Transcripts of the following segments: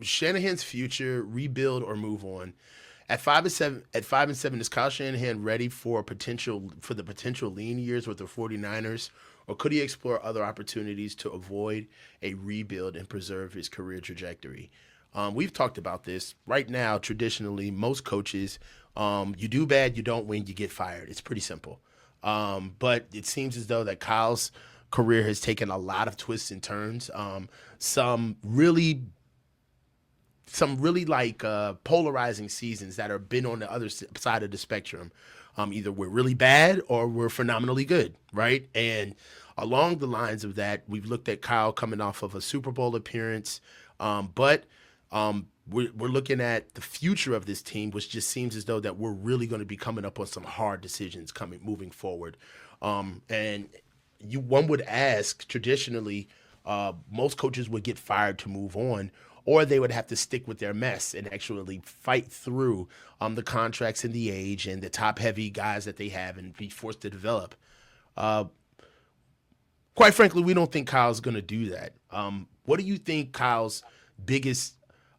Shanahan's future, rebuild or move on. At 5-7, is Kyle Shanahan ready for the potential lean years with the 49ers, or could he explore other opportunities to avoid a rebuild and preserve his career trajectory? We've talked about this. Right now, traditionally, most coaches, you do bad, you don't win, you get fired. It's pretty simple. But it seems as though that Kyle's career has taken a lot of twists and turns. Some really like polarizing seasons that are been on the other side of the spectrum. Either we're really bad or we're phenomenally good, right? And along the lines of that, we've looked at Kyle coming off of a Super Bowl appearance, but we're looking at the future of this team, which just seems as though that we're really going to be coming up on some hard decisions coming moving forward. And one would ask traditionally, most coaches would get fired to move on, or they would have to stick with their mess and actually fight through the contracts and the age and the top heavy guys that they have and be forced to develop. Uh, Quite frankly, we don't think Kyle's going to do that. What do you think Kyle's biggest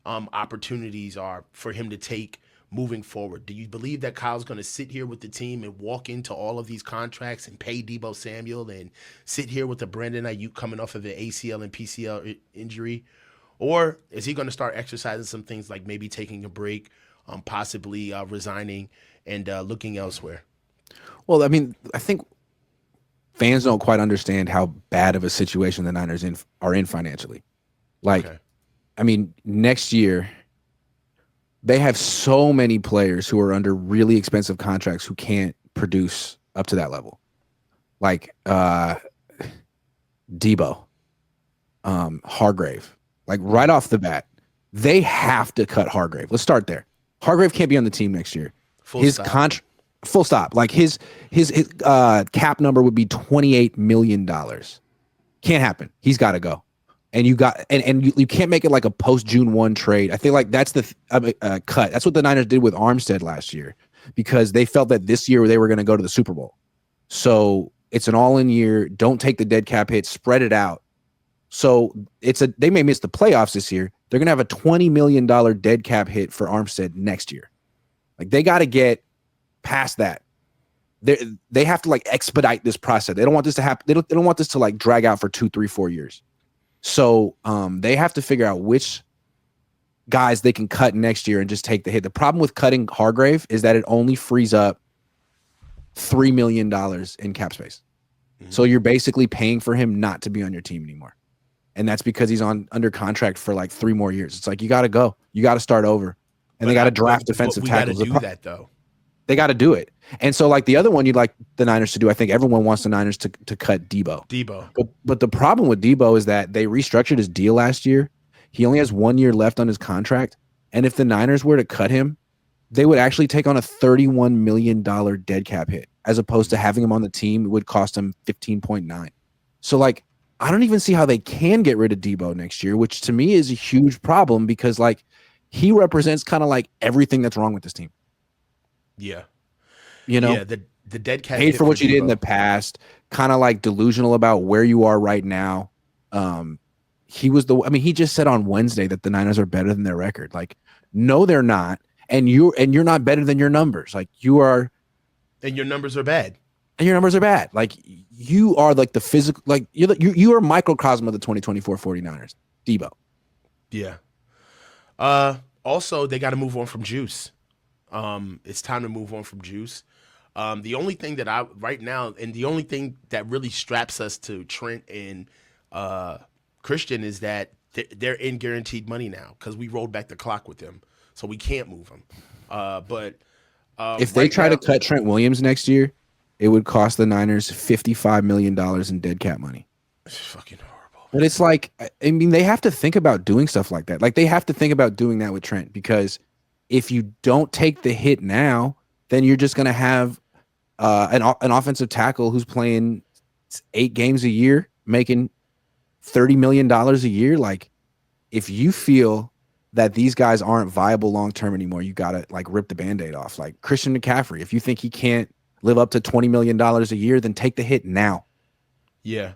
opportunities are for him to take moving forward? Do you believe that Kyle's going to sit here with the team and walk into all of these contracts and pay Debo Samuel and sit here with the Brandon Ayuk coming off of an ACL and PCL injury? Or is he going to start exercising some things like maybe taking a break, possibly resigning and looking elsewhere? Well, I mean, I think fans don't quite understand how bad of a situation the Niners are in financially. Like, Okay. I mean, next year they have so many players who are under really expensive contracts who can't produce up to that level. Like Debo, Hargrave. Like right off the bat, they have to cut Hargrave. Let's start there. Hargrave can't be on the team next year. Full His stop. contract, full stop. Like his cap number would be $28 million. Can't happen. He's got to go. And you can't make it like a post June 1 trade. I feel like that's the cut. That's what the Niners did with Armstead last year because they felt that this year they were going to go to the Super Bowl. So it's an all-in year. Don't take the dead cap hit. Spread it out. So they may miss the playoffs this year. They're going to have a $20 million dead cap hit for Armstead next year. Like they got to get past that. They have to like expedite this process. They don't want this to happen. They don't want this to like drag out for 2, 3, 4 years. So they have to figure out which guys they can cut next year and just take the hit. The problem with cutting Hargrave is that it only frees up $3 million in cap space. Mm-hmm. So you're basically paying for him not to be on your team anymore. And that's because he's under contract for like 3 more years. It's like, you got to go. You got to start over. And they got to draft defensive tackles. We got to do that, though. They got to do it. And so, like, the other one you'd like the Niners to do, I think everyone wants the Niners to cut Debo. But the problem with Debo is that they restructured his deal last year. He only has 1 year left on his contract. And if the Niners were to cut him, they would actually take on a $31 million dead cap hit, as opposed to having him on the team. It would cost him 15.9. So, like, I don't even see how they can get rid of Debo next year, which to me is a huge problem because, like, he represents kind of like everything that's wrong with this team. Yeah. You know, yeah, the dead cap paid for what you did in the past, kind of like delusional about where you are right now. He just said on Wednesday that the Niners are better than their record. Like, no, they're not. And you're not better than your numbers. Like, you are. And your numbers are bad. Like, you are like the physical, like you are a microcosm of the 2024 49ers, Debo. Yeah. Also, they got to move on from Juice. It's time to move on from Juice. The only thing that right now, and the only thing that really straps us to Trent and Christian is that they're in guaranteed money now because we rolled back the clock with them, so we can't move them. But if they try to cut Trent Williams next year, it would cost the Niners $55 million in dead cap money. It's fucking horrible. But it's like, I mean, they have to think about doing stuff like that. Like, they have to think about doing that with Trent, because if you don't take the hit now, then you're just going to have an offensive tackle who's playing 8 games a year, making $30 million a year. Like, if you feel that these guys aren't viable long-term anymore, you got to like rip the Band-Aid off. Like Christian McCaffrey, if you think he can't live up to $20 million a year, then take the hit now. Yeah.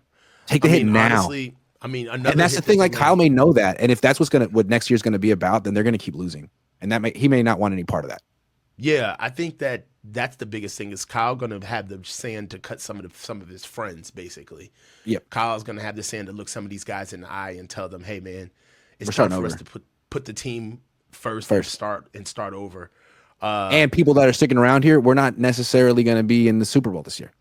Take the hit now. I mean, And another that's the hit that thing. they Like Kyle made. may know that, and if that's what next year's going to be about, then they're going to keep losing, and he may not want any part of that. Yeah, I think that that's the biggest thing is Kyle going to have the sand to cut some of his friends basically. Yep, Kyle's going to have the sand to look some of these guys in the eye and tell them, "Hey man, it's we're time starting for us over to put the team first first. and start over." Uh And people that are sticking around here, we're not necessarily going to be in the Super Bowl this year.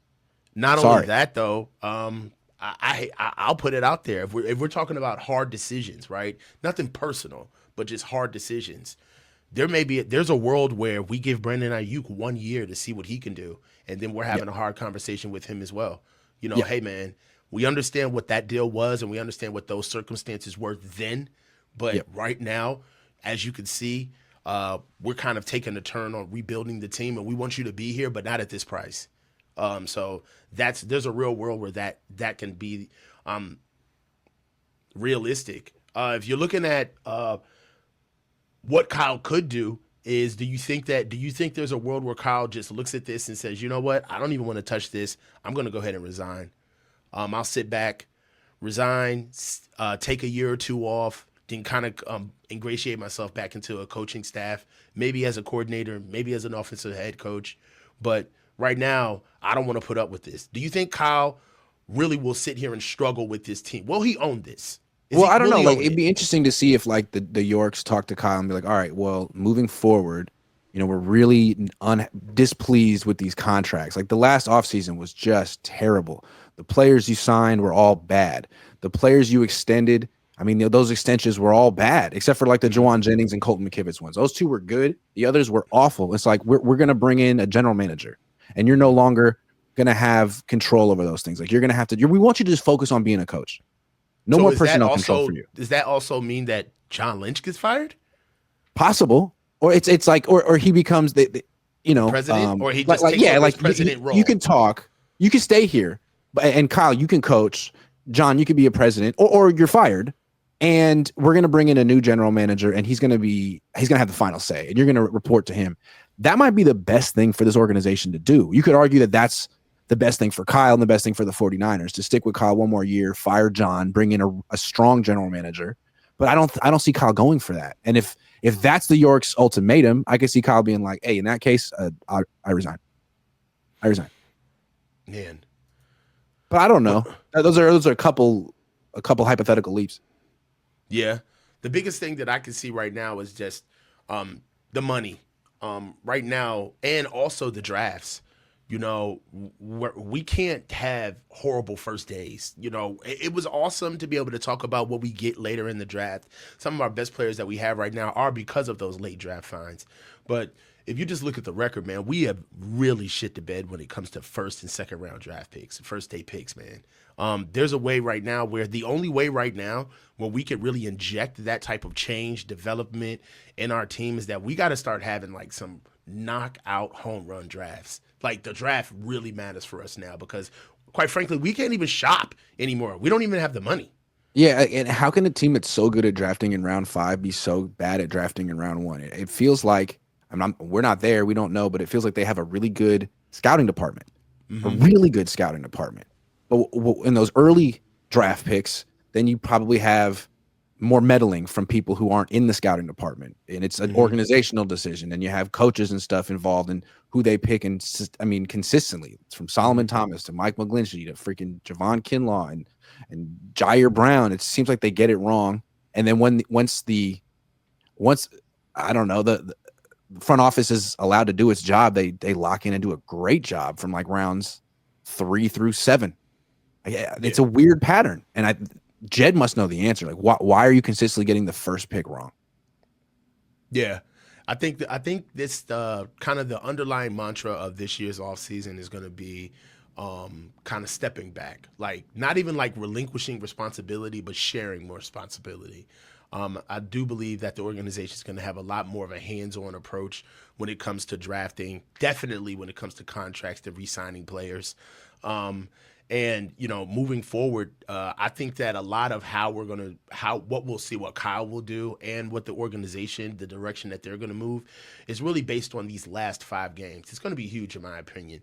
Not only Sorry. that though, I'll put it out there. If we're talking about hard decisions, right? Nothing personal, but just hard decisions. There's a world where we give Brandon Ayuk 1 year to see what he can do, and then we're Yep. having a hard conversation with him as well. You know, Yep. hey man, we understand what that deal was, and we understand what those circumstances were then, but Yep. right now, as you can see, we're kind of taking a turn on rebuilding the team, and we want you to be here, but not at this price. So there's a real world where that can be realistic. If you're looking at what Kyle could do, do you think there's a world where Kyle just looks at this and says, you know what, I don't even want to touch this. I'm going to go ahead and resign. I'll sit back, resign, take a year or two off, then kind of ingratiate myself back into a coaching staff, maybe as a coordinator, maybe as an offensive head coach. But right now, I don't want to put up with this. Do you think Kyle really will sit here and struggle with this team? Will he own this? Well, I don't Will know. he Like, own it'd it? be interesting to see if like the Yorks talk to Kyle and be like, all right, well, moving forward, we're really displeased with these contracts. Like the last offseason was just terrible. The players you signed were all bad. The players you extended, I mean, those extensions were all bad, except for like the Mm-hmm. Jawan Jennings and Colton McKivitz ones. Those two were good. The others were awful. It's like we're going to bring in a general manager, and you're no longer going to have control over those things. Like you're going to have to. We want you to just focus on being a coach. No So more personnel control for you. does that also mean that John Lynch gets fired? Possible, or it's like, or he becomes The president? Or he just like takes yeah, over his like president you role? can talk, you can stay here, but and Kyle, you can coach. John, you could be a president, or you're fired, and we're gonna bring in a new general manager, and he's gonna have the final say, and you're gonna report to him. That might be the best thing for this organization to do. You could argue that that's the best thing for Kyle and the best thing for the 49ers to stick with Kyle one more year, fire John, bring in a strong general manager. But I don't see Kyle going for that. And if that's the Yorks ultimatum, I could see Kyle being like, hey, in that case, I resign. I resign. Man. But I don't But know. Those are a couple hypothetical leaps. yeah. The biggest thing that I can see right now is just the money. Right now, and also the drafts. You know, we can't have horrible first days. You know, it was awesome to be able to talk about what we get later in the draft. Some of our best players that we have right now are because of those late draft finds. But if you just look at the record, man, we have really shit the bed when it comes to first and second round draft picks, first day picks, man. There's a way right now where the only way right now where we could really inject that type of change, development in our team is that we got to start having like some knockout home run drafts. Like the draft really matters for us now because, quite frankly, we can't even shop anymore. We don't even have the money. Yeah, and how can a team that's so good at drafting in round 5 be so bad at drafting in round 1? It feels like we're not there. We don't know, but it feels like they have a really good scouting department, a really good scouting department. But in those early draft picks, then you probably have more meddling from people who aren't in the scouting department, and it's an organizational decision. And you have coaches and stuff involved in who they pick, and I mean consistently, it's from Solomon Thomas to Mike McGlinchey to freaking Javon Kinlaw and Jair Brown. It seems like they get it wrong, and then once I don't know the front office is allowed to do its job, they lock in and do a great job from like rounds 3 through 7. Yeah, it's a weird pattern, and Jed must know the answer. Like, why are you consistently getting the first pick wrong? Yeah. I think this kind of the underlying mantra of this year's offseason is going to be kind of stepping back, like not even like relinquishing responsibility, but sharing more responsibility. I do believe that the organization is going to have a lot more of a hands-on approach when it comes to drafting, definitely when it comes to contracts, to re-signing players. And moving forward, I think that a lot of what we'll see, what Kyle will do, and what the organization, the direction that they're going to move, is really based on these last 5 games. It's going to be huge, in my opinion.